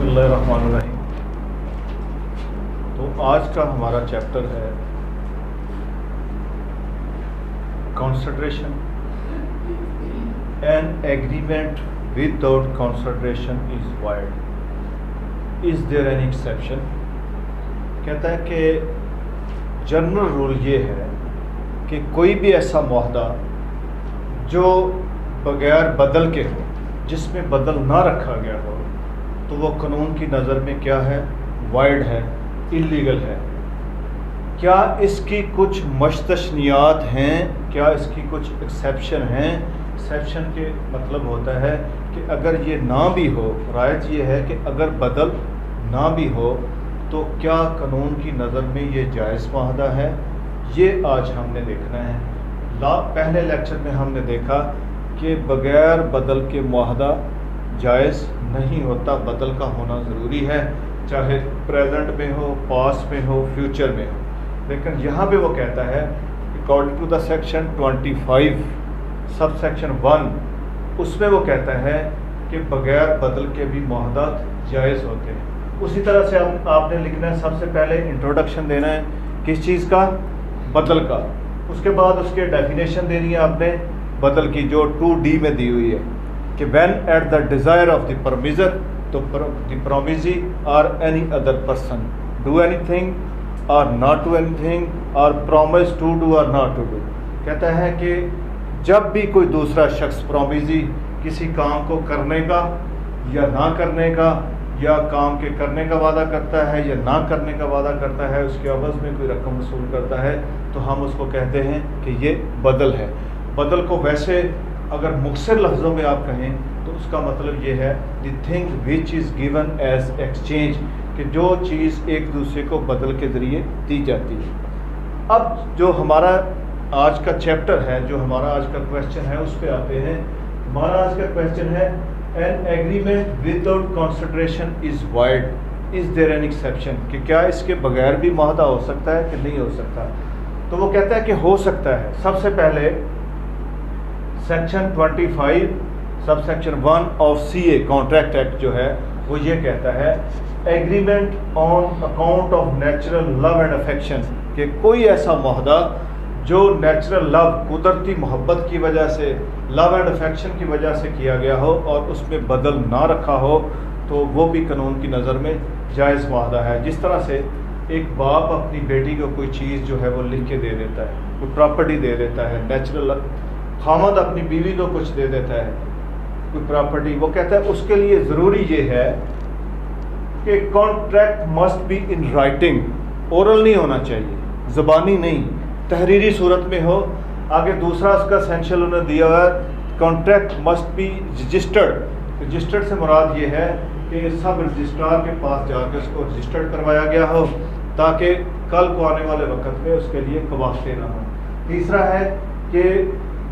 بسم اللہ الرحمن الرحیم۔ تو آج کا ہمارا چیپٹر ہے consideration. An agreement without consideration is void, is there an exception? کہتا ہے کہ جنرل رول یہ ہے کہ کوئی بھی ایسا معاہدہ جو بغیر بدل کے ہو، جس میں بدل نہ رکھا گیا ہو، تو وہ قانون کی نظر میں کیا ہے؟ وائڈ ہے، اللیگل ہے۔ کیا اس کی کچھ مستثنیات ہیں؟ کیا اس کی کچھ ایکسیپشن ہیں؟ ایکسیپشن کے مطلب ہوتا ہے کہ اگر یہ نہ بھی ہو، رائٹ یہ ہے کہ اگر بدل نہ بھی ہو تو کیا قانون کی نظر میں یہ جائز معاہدہ ہے؟ یہ آج ہم نے دیکھنا ہے۔ پہلے لیکچر میں ہم نے دیکھا کہ بغیر بدل کے معاہدہ جائز نہیں ہوتا، بدل کا ہونا ضروری ہے، چاہے پریزنٹ میں ہو، پاسٹ میں ہو، فیوچر میں ہو۔ لیکن یہاں پہ وہ کہتا ہے according to the section 25 sub section 1، اس میں وہ کہتا ہے کہ بغیر بدل کے بھی معاہدات جائز ہوتے ہیں۔ اسی طرح سے آپ نے لکھنا ہے، سب سے پہلے انٹروڈکشن دینا ہے کس چیز کا؟ بدل کا۔ اس کے بعد اس کے ڈیفینیشن دینی ہے آپ نے بدل کی، جو 2D میں دی ہوئی ہے کہ when at the desire of the promisor to the promisee or any other person do anything or not do anything or promise to do or not to do۔ کہتا ہے کہ جب بھی کوئی دوسرا شخص پرومیزی کسی کام کو کرنے کا یا نہ کرنے کا، یا کام کے کرنے کا وعدہ کرتا ہے یا نہ کرنے کا وعدہ کرتا ہے، اس کے عوض میں کوئی رقم وصول کرتا ہے، تو ہم اس کو کہتے ہیں کہ یہ بدل ہے۔ بدل کو ویسے اگر مختصر لفظوں میں آپ کہیں تو اس کا مطلب یہ ہے the thing which is given as exchange, کہ جو چیز ایک دوسرے کو بدل کے ذریعے دی جاتی ہے۔ اب جو ہمارا آج کا چیپٹر ہے، جو ہمارا آج کا کویسچن ہے، اس پہ آتے ہیں۔ ہمارا آج کا کویسچن ہے an agreement without consideration is void, is there an exception? کہ کیا اس کے بغیر بھی معاہدہ ہو سکتا ہے کہ نہیں ہو سکتا؟ تو وہ کہتا ہے کہ ہو سکتا ہے۔ سب سے پہلے section 25 sub section 1 of CA contract act جو ہے وہ یہ کہتا ہے agreement on account of natural love and affection, کہ کوئی ایسا معاہدہ جو نیچرل لو، قدرتی محبت کی وجہ سے، لو اینڈ افیکشن کی وجہ سے کیا گیا ہو اور اس میں بدل نہ رکھا ہو، تو وہ بھی قانون کی نظر میں جائز معاہدہ ہے۔ جس طرح سے ایک باپ اپنی بیٹی کو کوئی چیز جو ہے وہ لکھ کے دے دیتا ہے، کوئی پراپرٹی دے دیتا ہے، نیچرل خامد اپنی بیوی کو کچھ دے دیتا ہے، کوئی پراپرٹی، وہ کہتا ہے اس کے لیے ضروری یہ ہے کہ contract must be in writing, oral نہیں ہونا چاہیے، زبانی نہیں، تحریری صورت میں ہو۔ آگے دوسرا اس کا اسینشل انہوں نے دیا ہوا ہے contract must be registered. Registered سے مراد یہ ہے کہ سب رجسٹرار کے پاس جا کے اس کو رجسٹرڈ کروایا گیا ہو، تاکہ کل کو آنے والے وقت میں اس کے لیے قواعد نہ ہوں۔ تیسرا ہے کہ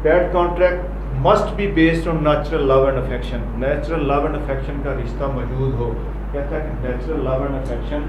that contract must be based on natural love and affection, natural love and affection کا رشتہ موجود ہو۔ کہتا ہے کہ نیچرل لو اینڈ افیکشن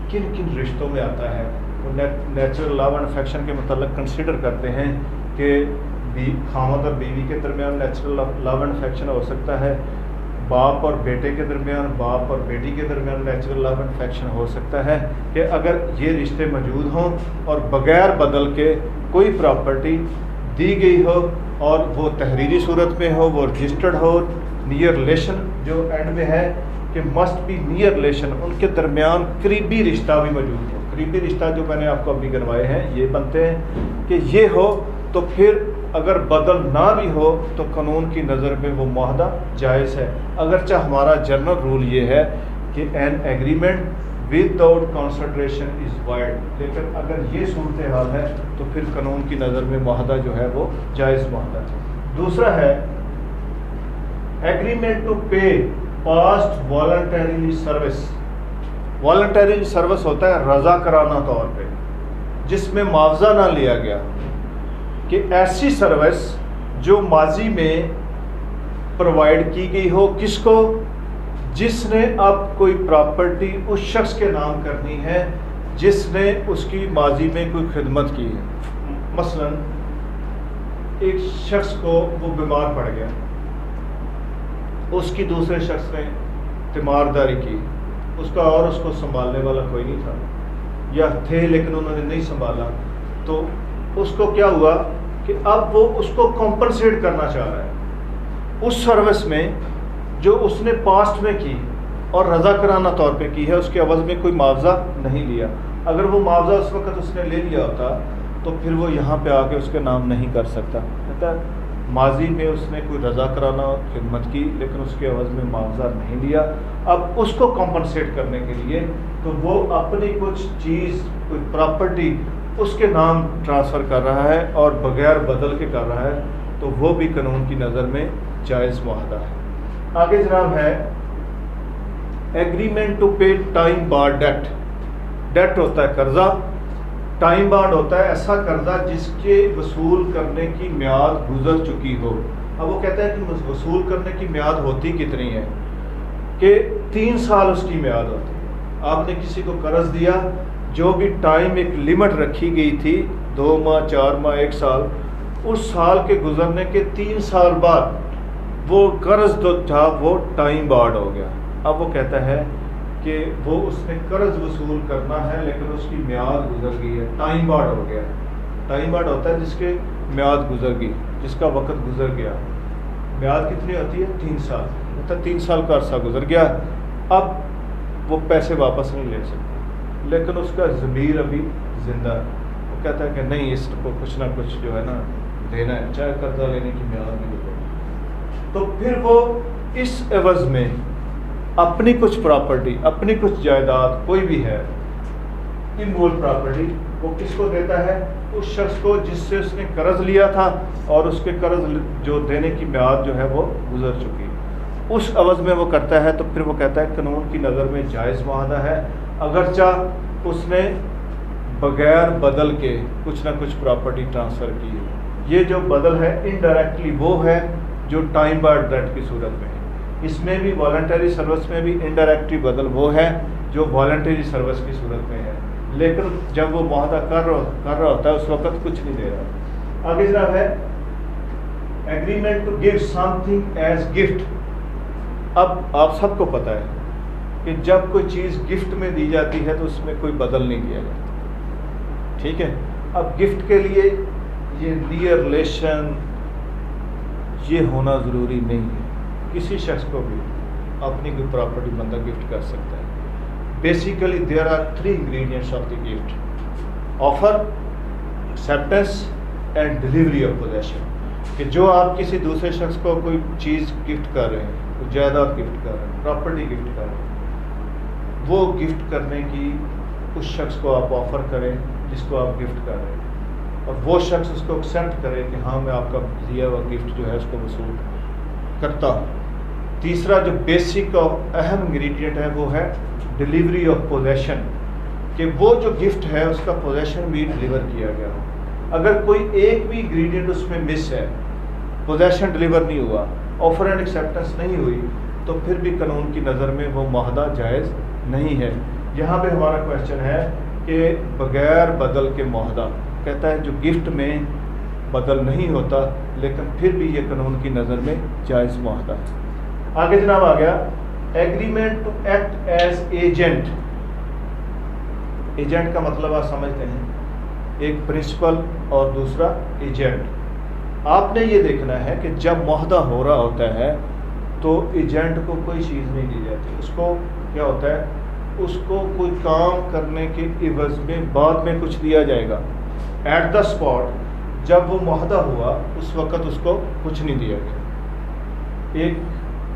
کن کن رشتوں میں آتا ہے؟ وہ نیچرل لو اینڈ افیکشن کے متعلق کنسیڈر کرتے ہیں کہ خامد اور بیوی کے درمیان نیچرل لو اینڈ افیکشن ہو سکتا ہے، باپ اور بیٹے کے درمیان، باپ اور بیٹی کے درمیان نیچرل لو اینڈ افیکشن ہو سکتا ہے، کہ اگر یہ رشتے موجود ہوں اور بغیر بدل کے کوئی پراپرٹی دی گئی ہو اور وہ تحریری صورت میں ہو، وہ رجسٹرڈ ہو، نیئر ریلیشن جو اینڈ میں ہے کہ مسٹ بی نیئر ریلیشن، ان کے درمیان قریبی رشتہ بھی موجود ہو۔ قریبی رشتہ جو میں نے آپ کو ابھی گنوائے ہیں یہ بنتے ہیں کہ یہ ہو، تو پھر اگر بدل نہ بھی ہو تو قانون کی نظر میں وہ معاہدہ جائز ہے۔ اگرچہ ہمارا جنرل رول یہ ہے کہ an agreement without consideration is void, لیکن اگر یہ صورتحال ہے تو پھر قانون کی نظر میں معاہدہ جو ہے وہ جائز معاہدہ ہے۔ دوسرا ہے agreement to pay past voluntarily service. Voluntary service ہوتا ہے رضا کرانہ طور پہ، جس میں معاوضہ نہ لیا گیا، کہ ایسی سروس جو ماضی میں پرووائڈ کی گئی ہو، کس کو؟ جس نے اب کوئی پراپرٹی اس شخص کے نام کرنی ہے جس نے اس کی ماضی میں کوئی خدمت کی ہے۔ مثلا ایک شخص کو وہ بیمار پڑ گیا، اس کی دوسرے شخص نے تیمارداری کی، اس کا اور اس کو سنبھالنے والا کوئی نہیں تھا، یا تھے لیکن انہوں نے نہیں سنبھالا، تو اس کو کیا ہوا کہ اب وہ اس کو کمپنسیٹ کرنا چاہ رہا ہے اس سروس میں جو اس نے پاسٹ میں کی اور رضاکارانہ طور پہ کی ہے، اس کے عوض میں کوئی معاوضہ نہیں لیا۔ اگر وہ معاوضہ اس وقت اس نے لے لیا ہوتا تو پھر وہ یہاں پہ آ کے اس کے نام نہیں کر سکتا۔ کہتا ہے ماضی میں اس نے کوئی رضاکارانہ خدمت کی لیکن اس کے عوض میں معاوضہ نہیں لیا، اب اس کو کمپنسیٹ کرنے کے لیے تو وہ اپنی کچھ چیز، کوئی پراپرٹی اس کے نام ٹرانسفر کر رہا ہے اور بغیر بدل کے کر رہا ہے، تو وہ بھی قانون کی نظر میں جائز معاہدہ ہے۔ آگے جناب ہے agreement to pay time barred debt. Debt ہوتا ہے قرضہ، ٹائم بانڈ ہوتا ہے ایسا قرضہ جس کے وصول کرنے کی میعاد گزر چکی ہو۔ اب وہ کہتا ہے کہ وصول کرنے کی میعاد ہوتی کتنی ہے، کہ 3 سال اس کی میعاد ہوتی ہے۔ آپ نے کسی کو قرض دیا، جو بھی ٹائم ایک لمٹ رکھی گئی تھی 2 ماہ 4 ماہ 1 سال، اس سال کے گزرنے کے 3 سال بعد وہ قرض جو تھا وہ ٹائم بارڈ ہو گیا۔ اب وہ کہتا ہے کہ وہ اس نے قرض وصول کرنا ہے لیکن اس کی میعاد گزر گئی ہے، ٹائم بارڈ ہو گیا۔ ٹائم بارڈ ہوتا ہے جس کے میعاد گزر گئی، جس کا وقت گزر گیا۔ میعاد کتنی ہوتی ہے؟ 3 سال، مطلب 3 سال کا عرصہ گزر گیا، اب وہ پیسے واپس نہیں لے سکتے، لیکن اس کا ضمیر ابھی زندہ ہے۔ وہ کہتا ہے کہ نہیں، اس کو کچھ نہ کچھ جو ہے نا دینا ہے، چاہے قرضہ لینے کی میعاد بھی گزر۔ تو پھر وہ اس عوض میں اپنی کچھ پراپرٹی، اپنی کچھ جائیداد کوئی بھی ہے، امول پراپرٹی، وہ کس کو دیتا ہے؟ اس شخص کو جس سے اس نے قرض لیا تھا اور اس کے قرض جو دینے کی میعاد جو ہے وہ گزر چکی، اس عوض میں وہ کرتا ہے۔ تو پھر وہ کہتا ہے قانون کی نظر میں جائز معاہدہ ہے، اگرچہ اس نے بغیر بدل کے کچھ نہ کچھ پراپرٹی ٹرانسفر کی ہے۔ یہ جو بدل ہے انڈائریکٹلی وہ ہے جو ٹائم بارڈ ڈیٹ کی صورت میں ہے۔ اس میں بھی والنٹری سروس میں بھی انڈائریکٹلی بدل وہ ہے جو والنٹری سروس کی صورت میں ہے، لیکن جب وہ معاہدہ کر رہا ہوتا ہے اس وقت کچھ نہیں دے رہا۔ آگے جناب ہے agreement to give something as gift. اب آپ سب کو پتہ ہے کہ جب کوئی چیز گفٹ میں دی جاتی ہے تو اس میں کوئی بدل نہیں دیا جاتا، ٹھیک ہے۔ اب گفٹ کے لیے یہ نیئر ریلیشن یہ ہونا ضروری نہیں ہے، کسی شخص کو بھی اپنی کوئی پراپرٹی بندہ گفٹ کر سکتا ہے۔ Basically there are 3 ingredients of the gift: offer, acceptance and delivery of possession. کہ جو آپ کسی دوسرے شخص کو کوئی چیز گفٹ کر رہے ہیں، کوئی جائیداد گفٹ کر رہے ہیں، پراپرٹی گفٹ کر رہے ہیں، وہ گفٹ کرنے کی اس شخص کو آپ آفر کریں جس کو آپ گفٹ کر رہے ہیں، اور وہ شخص اس کو ایکسیپٹ کرے کہ ہاں میں آپ کا دیا ہوا گفٹ جو ہے اس کو وصول کرتا ہوں۔ تیسرا جو بیسک اور اہم انگریڈینٹ ہے وہ ہے ڈلیوری آف پوزیشن، کہ وہ جو گفٹ ہے اس کا پوزیشن بھی ڈلیور کیا گیا ہو۔ اگر کوئی ایک بھی انگریڈینٹ اس میں مس ہے، پوزیشن ڈلیور نہیں ہوا، آفر اینڈ ایکسیپٹنس نہیں ہوئی، تو پھر بھی قانون کی نظر میں وہ معاہدہ جائز نہیں ہے۔ یہاں پہ ہمارا کویشچن ہے کہ بغیر بدل کے معاہدہ، کہتا ہے جو گفٹ میں بدل نہیں ہوتا لیکن پھر بھی یہ قانون کی نظر میں جائز معاہدہ ہے۔ آگے جناب آ گیا agreement to act as agent. Agent کا مطلب آپ سمجھتے ہیں، ایک پرنسپل اور دوسرا ایجنٹ۔ آپ نے یہ دیکھنا ہے کہ جب معاہدہ ہو رہا ہوتا ہے تو ایجنٹ کو کوئی چیز نہیں دی جاتی، اس کو کیا ہوتا ہے، اس کو کوئی کام کرنے کے عوض میں بعد میں کچھ دیا جائے گا۔ ایٹ دا اسپاٹ جب وہ معاہدہ ہوا اس وقت اس کو کچھ نہیں دیا گیا۔ ایک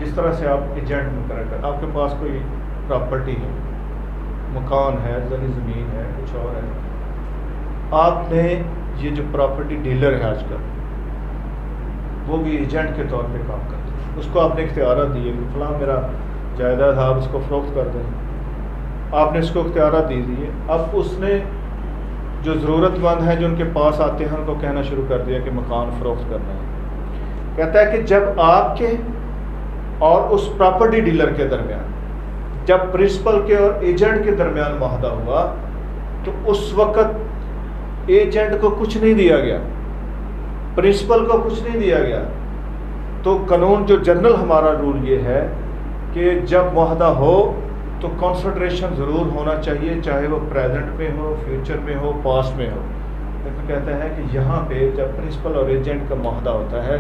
جس طرح سے آپ ایجنٹ مقرر کریں، آپ کے پاس کوئی پراپرٹی ہے، مکان ہے، زرعی زمین ہے، کچھ اور ہے، آپ نے یہ جو پراپرٹی ڈیلر ہے آج کل وہ بھی ایجنٹ کے طور پہ کام کرتے ہیں، اس کو آپ نے اختیارات دیے کہ فلاں میرا جائیداد آپ اس کو فروخت کر دیں، آپ نے اس کو اختیارات دے دیے۔ اب اس نے جو ضرورت مند ہیں جو ان کے پاس آتے ہیں ان کو کہنا شروع کر دیا کہ مکان فروخت کرنا ہے۔ کہتا ہے کہ جب آپ کے اور اس پراپرٹی ڈیلر کے درمیان، جب پرنسپل کے اور ایجنٹ کے درمیان معاہدہ ہوا تو اس وقت ایجنٹ کو کچھ نہیں دیا گیا، پرنسپل کو کچھ نہیں دیا گیا، تو قانون جو جنرل ہمارا رول یہ ہے کہ جب معاہدہ ہو تو کنسیڈریشن ضرور ہونا چاہیے، چاہے وہ پریزنٹ میں ہو، فیوچر میں ہو، پاسٹ میں ہو۔ لیکن کہتا ہے کہ یہاں پہ جب پرنسپل اور ایجنٹ کا معاہدہ ہوتا ہے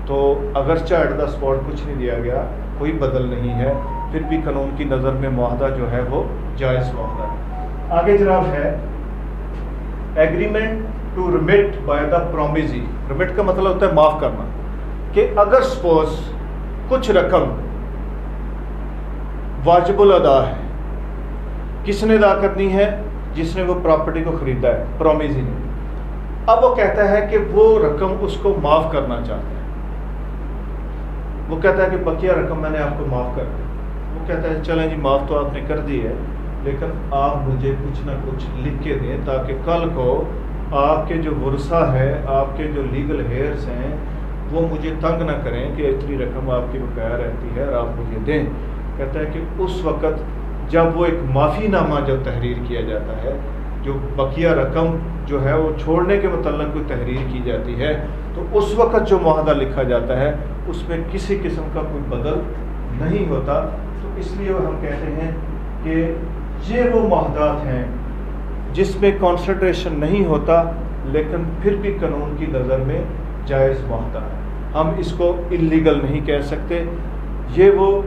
تو اگرچہ ایٹ دا اسپاٹ کچھ نہیں دیا گیا، کوئی بدل نہیں ہے، پھر بھی قانون کی نظر میں معاہدہ جو ہے وہ جائز معاہدہ ہے۔ آگے جناب ہے agreement to remit by the promisee. Remit کا مطلب ہوتا ہے معاف کرنا، کہ اگر سپوز کچھ رقم واجب الادا ہے، کس نے ادا کرنی ہے؟ جس نے وہ پراپرٹی کو خریدا ہے، پرومیزی نے۔ اب وہ کہتا ہے کہ وہ رقم اس کو معاف کرنا چاہتا ہے، وہ کہتا ہے کہ بقیہ رقم میں نے آپ کو معاف کر دی۔ وہ کہتا ہے چلیں جی معاف تو آپ نے کر دی ہے، لیکن آپ مجھے کچھ نہ کچھ لکھ کے دیں تاکہ کل کو آپ کے جو ورثہ ہے، آپ کے جو لیگل ہیئرس ہیں، وہ مجھے تنگ نہ کریں کہ اتنی رقم آپ کی بقایا رہتی ہے اور آپ مجھے دیں۔ کہتا ہے کہ اس وقت جب وہ ایک معافی نامہ جب تحریر کیا جاتا ہے، جو بقیہ رقم جو ہے وہ چھوڑنے کے متعلق کوئی تحریر کی جاتی ہے، تو اس وقت جو معاہدہ لکھا جاتا ہے اس میں کسی قسم کا کوئی بدل نہیں ہوتا۔ تو اس لیے ہم کہتے ہیں کہ یہ وہ معاہدات ہیں جس میں کنسیڈریشن نہیں ہوتا لیکن پھر بھی قانون کی نظر میں جائز معاہدہ ہے، ہم اس کو اللیگل نہیں کہہ سکتے۔ یہ وہ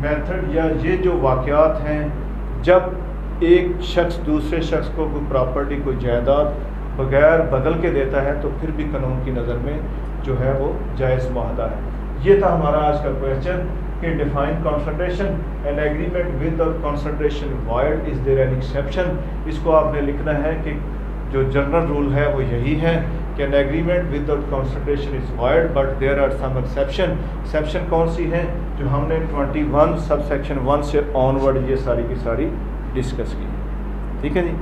میتھڈ یا یہ جو واقعات ہیں جب ایک شخص دوسرے شخص کو کوئی پراپرٹی، کوئی جائیداد بغیر بدل کے دیتا ہے تو پھر بھی قانون کی نظر میں جو ہے وہ جائز معاہدہ ہے۔ یہ تھا ہمارا آج کا کویسچن کہ define consideration, an agreement with consideration void, is there an exception. اس کو آپ نے لکھنا ہے کہ جو جنرل رول ہے وہ یہی ہے کہ an agreement with consideration is void but there are some exception. Exception کون سی ہیں؟ جو ہم نے 21 سب سیکشن 1 سے آن ورڈ یہ ساری کی ساری ڈسکس کی۔ ٹھیک ہے جی۔